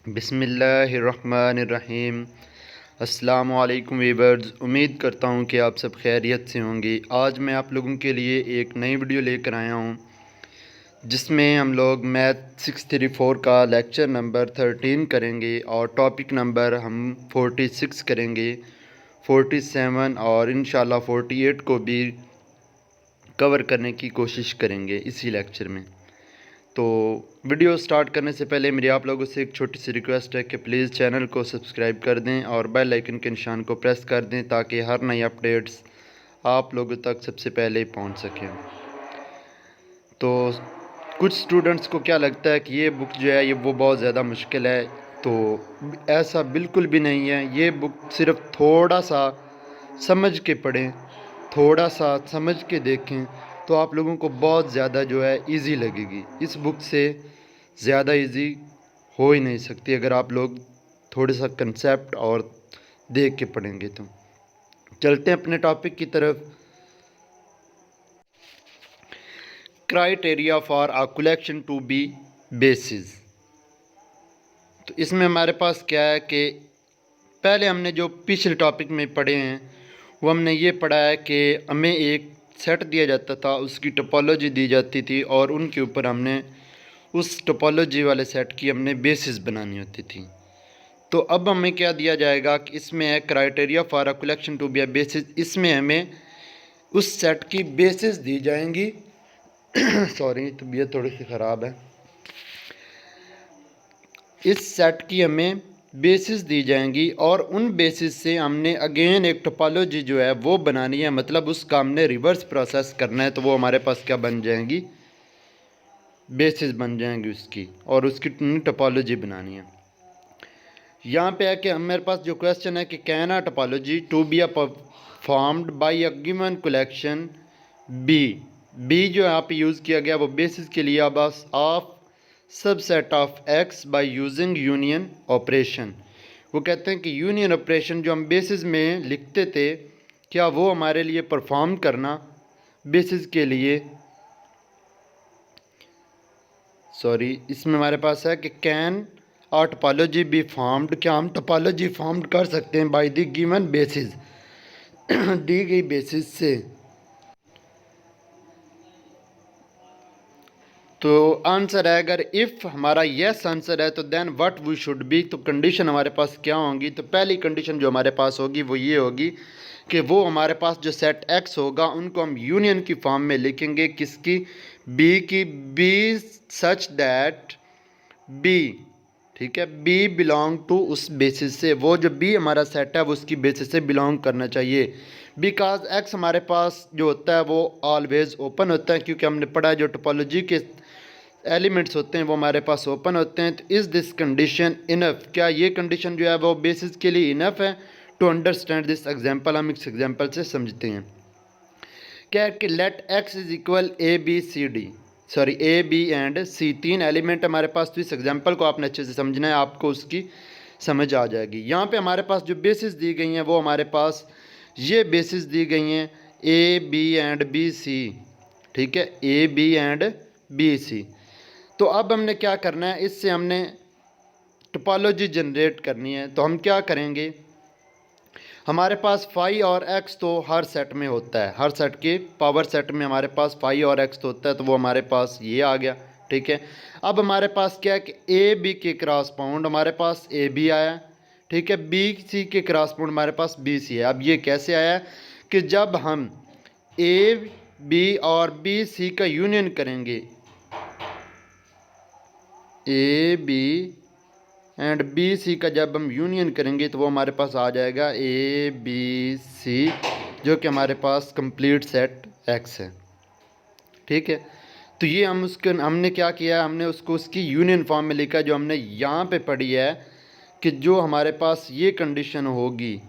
बिस्मिल्लाहिर्रहमानिर्रहीम। अस्सलामु अलैकुम वीवर्स, उम्मीद करता हूँ कि आप सब खैरियत से होंगे। आज मैं आप लोगों के लिए एक नई वीडियो लेकर आया हूँ जिसमें हम लोग मैथ 634 का लेक्चर नंबर 13 करेंगे और टॉपिक नंबर हम 46 करेंगे, 47 और इंशाल्लाह 48 को भी कवर करने की कोशिश करेंगे इसी लेक्चर में। तो वीडियो स्टार्ट करने से पहले मेरी आप लोगों से एक छोटी सी रिक्वेस्ट है कि प्लीज़ चैनल को सब्सक्राइब कर दें और बेल आइकन के निशान को प्रेस कर दें ताकि हर नई अपडेट्स आप लोगों तक सबसे पहले पहुंच सकें। तो कुछ स्टूडेंट्स को क्या लगता है कि ये बुक जो है ये वो बहुत ज़्यादा मुश्किल है, तो ऐसा बिल्कुल भी नहीं है। ये बुक सिर्फ थोड़ा सा समझ के पढ़ें, थोड़ा सा समझ के देखें तो आप लोगों को बहुत ज़्यादा जो है इजी लगेगी। इस बुक से ज़्यादा इजी हो ही नहीं सकती अगर आप लोग थोड़ा सा कंसेप्ट और देख के पढ़ेंगे। तो चलते हैं अपने टॉपिक की तरफ। Criteria for a collection to be basis. तो इसमें हमारे पास क्या है कि पहले हमने जो पिछले टॉपिक में पढ़े हैं वो हमने ये पढ़ा है कि हमें एक सेट दिया जाता था, उसकी टोपोलॉजी दी जाती थी और उनके ऊपर हमने उस टोपोलॉजी वाले सेट की हमने बेसिस बनानी होती थी। तो अब हमें क्या दिया जाएगा कि इसमें है criteria for a collection to be a basis. इसमें हमें उस सेट की बेसिस दी जाएंगी सॉरी, तबीयत थोड़ी सी ख़राब है। इस सेट की हमें बेसिस दी जाएंगी और उन बेसिस से हमने अगेन एक टोपोलॉजी जो है वो बनानी है, मतलब उसका हमने रिवर्स प्रोसेस करना है। तो वो हमारे पास क्या बन जाएंगी, बेसिस बन जाएंगी उसकी, और उसकी टोपोलॉजी बनानी है। यहाँ पे है कि मेरे पास जो क्वेश्चन है कि can a topology to be a performed by a given collection B जो यहाँ पे यूज़ किया गया वो बेसिस के लिए बस of subset of x by using union operation. वो कहते हैं कि यूनियन ऑपरेशन जो हम बेसिस में लिखते थे, क्या वो हमारे लिए परफॉर्म करना बेसिस के लिए, सॉरी इसमें हमारे पास है कि कैन और टोपोलॉजी बी फॉर्म्ड, क्या हम टोपोलॉजी फॉर्म्ड कर सकते हैं बाय द गिवन बेसिस दी गई बेसिस से। तो आंसर है, अगर इफ़ हमारा यस आंसर है तो then what we should be, तो कंडीशन हमारे पास क्या होंगी। तो पहली कंडीशन जो हमारे पास होगी वो ये होगी कि वो हमारे पास जो सेट एक्स होगा उनको हम यूनियन की फॉर्म में लिखेंगे, किसकी, बी की, बी सच दैट बी, ठीक है, बी बिलोंग टू उस बेसिस से, वो जो बी हमारा सेट है वो उसकी बेसिस से बिलोंग करना चाहिए। बिकॉज एक्स हमारे पास जो होता है वो ऑलवेज ओपन होता है, क्योंकि हमने पढ़ा है जो टोपोलॉजी के एलिमेंट्स होते हैं वो हमारे पास ओपन होते हैं। तो इज़ दिस कंडीशन इनफ, क्या ये कंडीशन जो है वो बेसिस के लिए इनफ है टू अंडरस्टैंड दिस एग्जाम्पल। हम इस एग्जाम्पल से समझते हैं क्या है कि let x is equal a b c d, sorry a B and c, तीन एलिमेंट हमारे पास। तो इस एग्जाम्पल को आपने अच्छे से समझना है, आपको उसकी समझ आ जाएगी। यहाँ पे हमारे पास जो बेसिस दी गई हैं वो हमारे पास ये बेसिस दी गई हैं A B and B C, ठीक है, A B and B C. तो अब हमने क्या करना है, इससे हमने टोपोलॉजी जनरेट करनी है। तो हम क्या करेंगे, हमारे पास फाई और एक्स तो हर सेट में होता है, हर सेट के पावर सेट में हमारे पास फाई और एक्स तो होता है, तो वो हमारे पास ये आ गया, ठीक है। अब हमारे पास क्या है कि ए बी के क्रॉस पाउंड हमारे पास ए बी आया, ठीक है, बी सी के क्रॉस पाउंड हमारे पास बी सी है। अब ये कैसे आया कि जब हम ए बी और बी सी का यूनियन करेंगे, A B and B C का जब हम यूनियन करेंगे तो वो हमारे पास आ जाएगा ए बी सी, जो कि हमारे पास कंप्लीट सेट एक्स है, ठीक है। तो ये हम उसके हमने क्या किया, हमने उसको उसकी यूनियन फॉर्म में लिखा, जो हमने यहाँ पे पढ़ी है कि जो हमारे पास ये कंडीशन होगी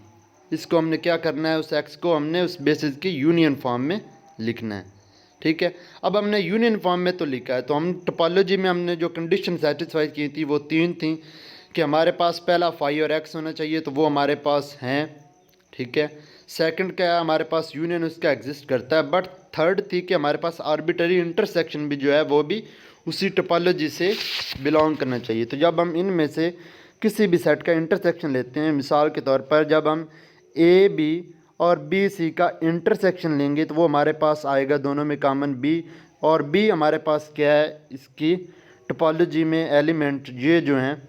इसको हमने क्या करना है, उस एक्स को हमने उस बेसिस की यूनियन फॉर्म में लिखना है, ठीक है। अब हमने यूनियन फॉर्म में तो लिखा है, तो हम टोपोलॉजी में हमने जो कंडीशन सेटिस्फाई की थी वो तीन थी कि हमारे पास पहला फाई और एक्स होना चाहिए, तो वो हमारे पास हैं, ठीक है। सेकंड क्या है, हमारे पास यूनियन उसका एग्जिस्ट करता है। बट थर्ड थी कि हमारे पास आर्बिटरी इंटरसेक्शन भी जो है वो भी उसी टोपोलॉजी से बिलोंग करना चाहिए। तो जब हम इनमें से किसी भी सेट का इंटरसेक्शन लेते हैं, मिसाल के तौर पर जब हम ए बी और बी सी का इंटरसेक्शन लेंगे तो वो हमारे पास आएगा दोनों में कॉमन बी, और बी हमारे पास क्या है, इसकी टोपोलॉजी में एलिमेंट ये जो हैं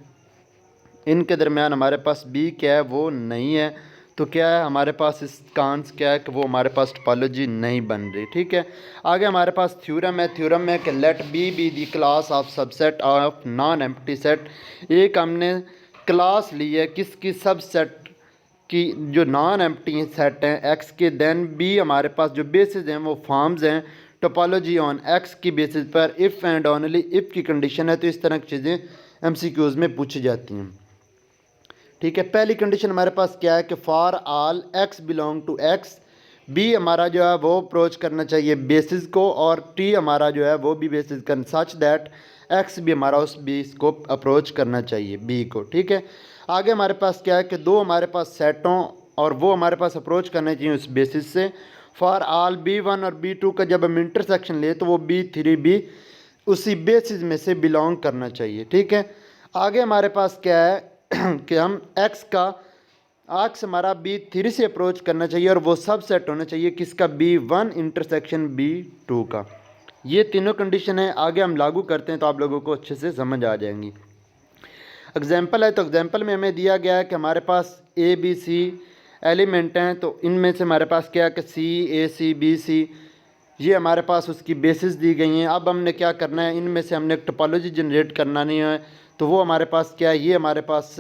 इनके दरमियान हमारे पास बी क्या है, वो नहीं है। तो क्या है हमारे पास इसका आंसर क्या है कि वो हमारे पास टोपोलॉजी नहीं बन रही। ठीक है, आगे हमारे पास थ्योरम है। थ्योरम है कि let B be the class of subset of non empty set. एक हमने क्लास ली है किसकी, सबसेट की, जो नॉन एम्प्टी सेट हैं एक्स के। देन बी हमारे पास जो बेसिस हैं वो फॉर्म्स हैं टोपोलॉजी ऑन एक्स की बेसिस पर, इफ़ एंड ओनली इफ़ की कंडीशन है। तो इस तरह की चीज़ें एमसीक्यूज़ में पूछी जाती हैं। ठीक है, पहली कंडीशन हमारे पास क्या है कि for all x belong to X, B हमारा जो है वो अप्रोच करना चाहिए बेसिस को, और टी हमारा जो है वो भी बेसिस कर, सच दैट एक्स भी हमारा उस बेस को अप्रोच करना चाहिए बी को। ठीक है, आगे हमारे पास क्या है कि दो हमारे पास सेटों और वो हमारे पास अप्रोच करना चाहिए उस बेसिस से। फॉर ऑल B1 और B2 का जब हम इंटरसेक्शन ले तो वो B3 भी उसी बेसिस में से बिलोंग करना चाहिए। ठीक है, आगे हमारे पास क्या है कि हम एक्स का एक्स हमारा B3 से अप्रोच करना चाहिए और वो सब सेट होना चाहिए किसका, B1 इंटरसेक्शन B2 का। ये तीनों कंडीशन है, आगे हम लागू करते हैं तो आप लोगों को अच्छे से समझ आ जाएंगी। एग्जाम्पल है, तो एग्जाम्पल में हमें दिया गया है कि हमारे पास ए बी सी एलिमेंट हैं, तो इनमें से हमारे पास क्या है कि सी ए सी बी सी, ये हमारे पास उसकी बेसिस दी गई हैं। अब हमने क्या करना है, इनमें से हमने एक टोपोलॉजी जनरेट करना नहीं है, तो वो हमारे पास क्या है, ये हमारे पास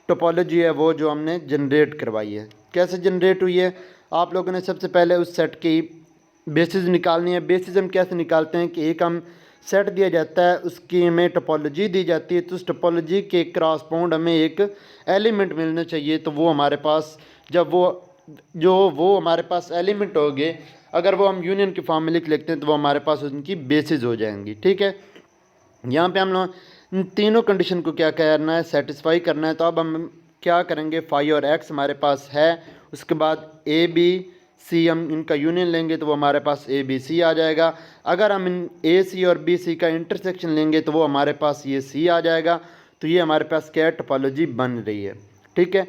टोपोलॉजी है वो जो हमने जनरेट करवाई है। कैसे जनरेट हुई है, आप लोगों ने सबसे पहले उस सेट की बेसिस निकालनी है। बेसिस हम कैसे निकालते हैं कि एक हम सेट दिया जाता है, उसकी हमें टोपोलॉजी दी जाती है, तो उस टोपोलॉजी के क्रॉसपोंड हमें एक एलिमेंट मिलना चाहिए। तो वो हमारे पास जब वो हमारे पास एलिमेंट हो गए, अगर वो हम यूनियन के फॉर्म में लिख लेते हैं तो वो हमारे पास उनकी बेसिस हो जाएंगी। ठीक है, यहाँ पे हम लोग इन तीनों कंडीशन को क्या करना है, सेटिस्फाई करना है। तो अब हम क्या करेंगे, फाइव और एक्स हमारे पास है, उसके बाद ए बी सी हम इनका यूनियन लेंगे तो वो हमारे पास ए बी सी आ जाएगा। अगर हम इन ए सी और बी सी का इंटरसेक्शन लेंगे तो वो हमारे पास ये सी आ जाएगा। तो ये हमारे पास क्या टोपोलॉजी बन रही है। ठीक है,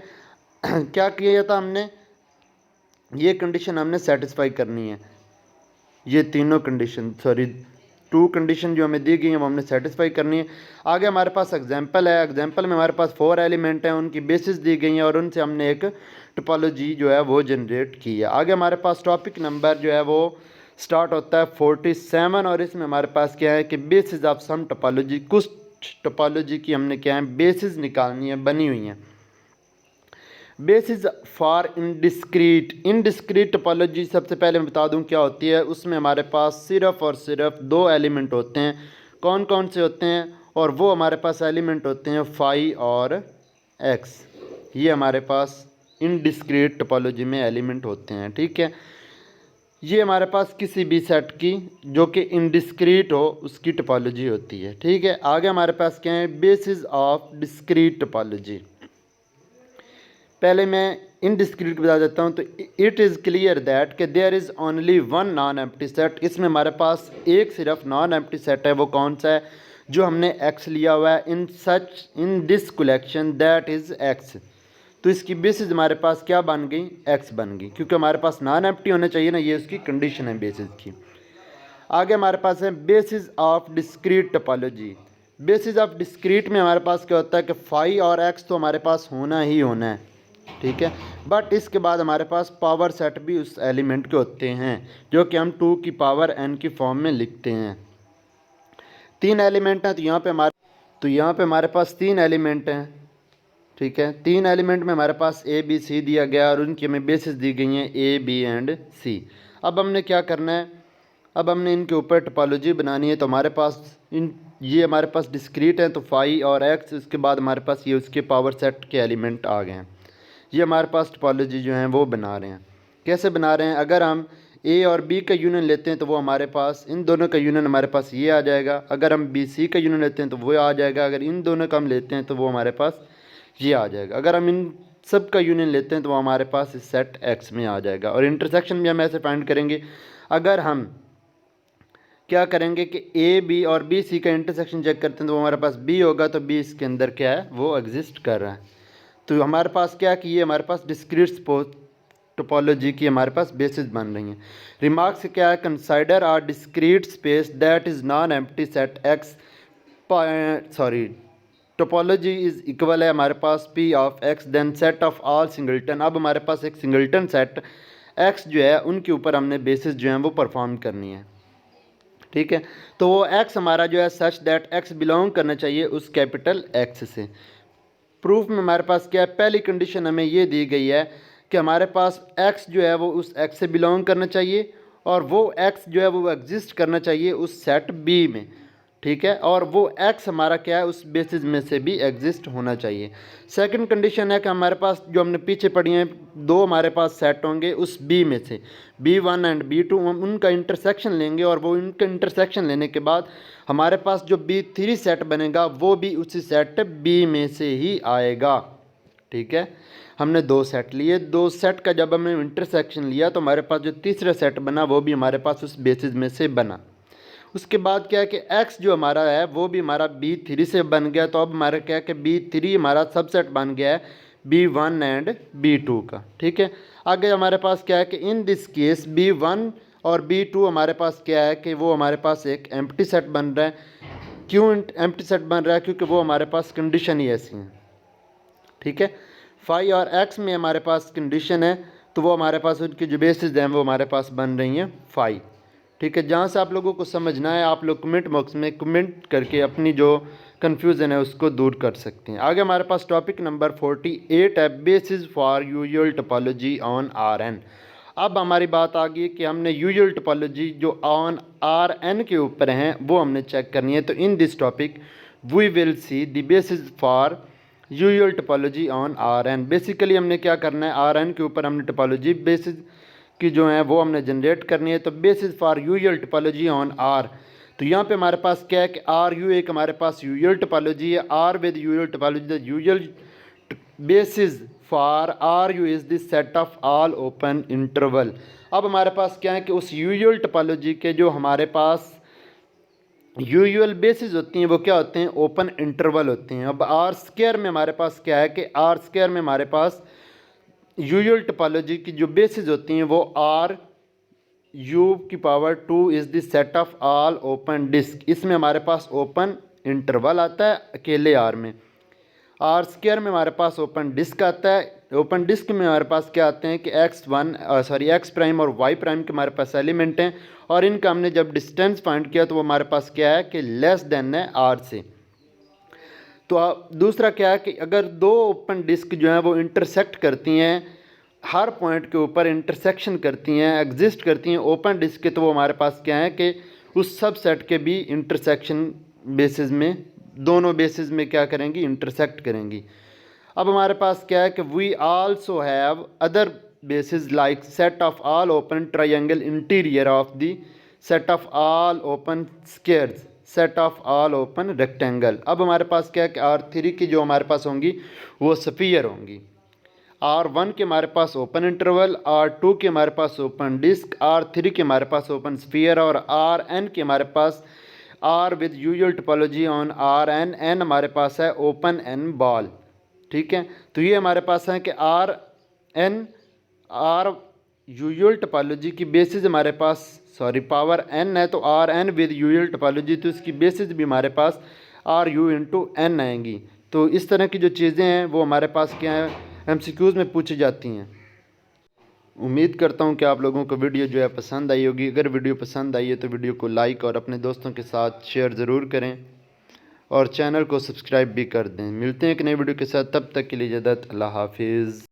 क्या किया था हमने, ये कंडीशन हमने सेटिस्फाई करनी है, ये तीनों कंडीशन टू कंडीशन जो हमें दी गई हैं वो हमने सेटिस्फाई करनी है। आगे हमारे पास एग्जांपल है, एग्जांपल में हमारे पास 4 एलिमेंट हैं, उनकी बेसिस दी गई हैं और उनसे हमने एक टोपोलॉजी जो है वो जनरेट की है। आगे हमारे पास टॉपिक नंबर जो है वो स्टार्ट होता है 47, और इसमें हमारे पास क्या है कि बेसिस ऑफ सम टोपोलॉजी, कुछ टोपोलॉजी की हमने क्या है बेसिस निकालनी है, बनी हुई हैं। बेसिस फॉर इनडिस्क्रीट टोपोलॉजी सबसे पहले मैं बता दूं क्या होती है। उसमें हमारे पास सिर्फ और सिर्फ 2 एलिमेंट होते हैं। कौन कौन से होते हैं, और वो हमारे पास एलिमेंट होते हैं फाइव और एक्स। ये हमारे पास इनडिस्क्रीट टोपोलॉजी में एलिमेंट होते हैं। ठीक है, ये हमारे पास किसी भी सेट की जो कि इनडिस्क्रीट हो उसकी टोपोलॉजी होती है। ठीक है, आगे हमारे पास क्या है, बेसिस ऑफ डिस्क्रीट टोपोलॉजी। पहले मैं इनडिस्क्रीट बता देता हूँ। तो इट इज़ क्लियर दैट कि there is only one non empty set. इसमें हमारे पास एक सिर्फ नॉन एम्प्टी सेट है, वो कौन सा है, जो हमने एक्स लिया हुआ है। In this collection that is x. तो इसकी बेसिस हमारे पास क्या बन गई, एक्स बन गई, क्योंकि हमारे पास नॉन एम्प्टी होना चाहिए ना, ये उसकी कंडीशन है बेसिस की। आगे हमारे पास है basis of discrete topology. Basis of discrete में हमारे पास क्या होता है कि फाइव और एक्स तो हमारे पास होना ही होना है। ठीक है, बट इसके बाद हमारे पास पावर सेट भी उस एलिमेंट के होते हैं, जो कि हम 2 की पावर n की फॉर्म में लिखते हैं। 3 एलिमेंट हैं, तो यहाँ पे हमारे पास 3 एलिमेंट हैं। ठीक है, 3 एलिमेंट में हमारे पास ए बी सी दिया गया और उनकी हमें बेसिस दी गई हैं ए बी एंड सी। अब हमने क्या करना है, अब हमने इनके ऊपर टोपोलॉजी बनानी है। तो हमारे पास ये हमारे पास डिस्क्रीट हैं, तो फाइव और एक्स, उसके बाद हमारे पास ये उसके पावर सेट के एलिमेंट आ गए हैं। ये हमारे पास टोपोलॉजी जो है वो बना रहे हैं। कैसे बना रहे हैं, अगर हम ए और बी का यूनियन लेते हैं तो वो हमारे पास, इन दोनों का यूनियन हमारे पास ये आ जाएगा। अगर हम बी सी का यूनियन लेते हैं तो वो आ जाएगा। अगर इन दोनों का हम लेते हैं तो वो हमारे पास ये आ जाएगा। अगर हम इन सब का यूनियन लेते हैं तो वो हमारे पास इस सेट एक्स में आ जाएगा। और इंटरसेक्शन भी हम ऐसे फाइंड करेंगे, अगर हम क्या करेंगे कि ए बी और बी सी का इंटरसेक्शन चेक करते हैं, तो हमारे पास बी होगा, तो बी इसके अंदर क्या है वो एग्जिस्ट कर रहा है। तो हमारे पास क्या कि ये हमारे पास डिस्क्रीट टोपोलॉजी की हमारे पास बेसिस बन रही हैं। रिमार्क से क्या है, consider r discrete space that is non empty set x, sorry topology is equal है हमारे पास p of x then set of all singleton. अब हमारे पास एक सिंगल्टन सेट एक्स जो है उनके ऊपर हमने बेसिस जो है वो परफॉर्म करनी है, ठीक है। तो वो एक्स हमारा जो है सच दैट एक्स बिलोंग करना चाहिए उस कैपिटल एक्स से। प्रूफ में हमारे पास क्या है, पहली कंडीशन हमें ये दी गई है कि हमारे पास x जो है वो उस x से बिलोंग करना चाहिए और वो x जो है वो एग्जिस्ट करना चाहिए उस सेट B में, ठीक है। और वो x हमारा क्या है उस बेसिस में से भी एग्जिस्ट होना चाहिए। सेकंड कंडीशन है कि हमारे पास जो हमने पीछे पढ़ी हैं दो हमारे पास सेट होंगे उस B में से, B1 एंड B2, हम उनका इंटरसेक्शन लेंगे और वो उनका इंटरसेक्शन लेने के बाद हमारे पास जो B3 सेट बनेगा वो भी उसी सेट B में से ही आएगा, ठीक है। हमने दो सेट लिए, दो सेट का जब हमने इंटरसेक्शन लिया तो हमारे पास जो तीसरा सेट बना वो भी हमारे पास उस बेसिस में से बना। उसके बाद क्या है कि x जो हमारा है वो भी हमारा B3 से बन गया, तो अब हमारा क्या है कि B3 हमारा सबसेट बन गया है B1 एंड B2 का, ठीक है। आगे हमारे पास क्या है कि इन दिस केस B1 और B2 हमारे पास क्या है कि वो हमारे पास एक एम्प्टी सेट बन रहा है। क्यों एम्प्टी सेट बन रहा है, क्योंकि वो हमारे पास कंडीशन ही ऐसी है, ठीक है। फाई और एक्स में हमारे पास कंडीशन है, तो वो हमारे पास उनकी जो बेसिस हैं वो हमारे पास बन रही हैं फाई, ठीक है। जहाँ से आप लोगों को समझना है आप लोग कमेंट बॉक्स में कमेंट करके अपनी जो कन्फ्यूज़न है उसको दूर कर सकते हैं। आगे हमारे पास टॉपिक नंबर 48 है, basis for usual topology on R N. अब हमारी बात आ गई कि हमने यूजुअल टोपोलॉजी जो ऑन आर एन के ऊपर हैं वो हमने चेक करनी है। तो in this topic we will see the basis for usual topology on R N. Basically हमने क्या करना है, आर एन के ऊपर हमने टोपोलॉजी बेसिस की जो है वो हमने जनरेट करनी है। तो basis for usual topology on R, तो यहाँ पे हमारे पास क्या है कि आर यू एक हमारे पास यूजुअल टोपोलॉजी है, R with usual topology the usual basis for R U is the set of all open interval. अब हमारे पास क्या है कि उस यूजुअल टोपोलॉजी के जो हमारे पास यूजुअल बेसिस होती हैं वो क्या होते हैं, ओपन इंटरवल होते हैं। अब आर स्क्वायर में हमारे पास क्या है कि आर स्क्वायर में हमारे पास यूजुअल टोपोलॉजी की जो बेसिस होती हैं वो आर यू की power 2 is the set of all open disc. इसमें हमारे पास ओपन इंटरवल आता है अकेले आर में। आर स्क्वायर में हमारे पास ओपन डिस्क आता है। ओपन डिस्क में हमारे पास क्या आते हैं कि एक्स प्राइम और वाई प्राइम के हमारे पास एलिमेंट हैं और इनका हमने जब डिस्टेंस फाइंड किया तो वो हमारे पास क्या है कि लेस देन है आर से। तो दूसरा क्या है कि अगर दो ओपन डिस्क जो हैं वो इंटरसेक्ट करती हैं, हर पॉइंट के ऊपर इंटरसेक्शन करती हैं, एग्जिस्ट करती हैं ओपन डिस्क के, तो वो हमारे पास क्या है कि उस सब सेट के भी इंटरसेक्शन बेसिस में दोनों बेसिस में क्या करेंगी, इंटरसेक्ट करेंगी। अब हमारे पास क्या है कि we also have other basis like set of all open triangle interior of the set of all open squares, set of all open rectangle. अब हमारे पास क्या है कि R3 की जो हमारे पास होंगी वो स्फीयर होंगी, R1 के हमारे पास ओपन इंटरवल, R2 के हमारे पास ओपन डिस्क, R3 के हमारे पास ओपन स्फीयर और Rn के हमारे पास R with usual topology on Rn, N हमारे पास है ओपन एन बॉल, ठीक है। तो ये हमारे पास है कि Rn R यूजुअल टोपोलॉजी की बेसिस हमारे पास पावर n है, तो Rn विद यूजुअल टोपोलॉजी, तो इसकी बेसिस भी हमारे पास Ru इंटू एन आएंगी। तो इस तरह की जो चीज़ें हैं वो हमारे पास क्या है MCQs में पूछी जाती हैं। उम्मीद करता हूँ कि आप लोगों को वीडियो जो है पसंद आई होगी। अगर वीडियो पसंद आई है तो वीडियो को लाइक और अपने दोस्तों के साथ शेयर ज़रूर करें और चैनल को सब्सक्राइब भी कर दें। मिलते हैं एक नई वीडियो के साथ, तब तक के लिए इजाज़त, अल्लाह हाफिज़।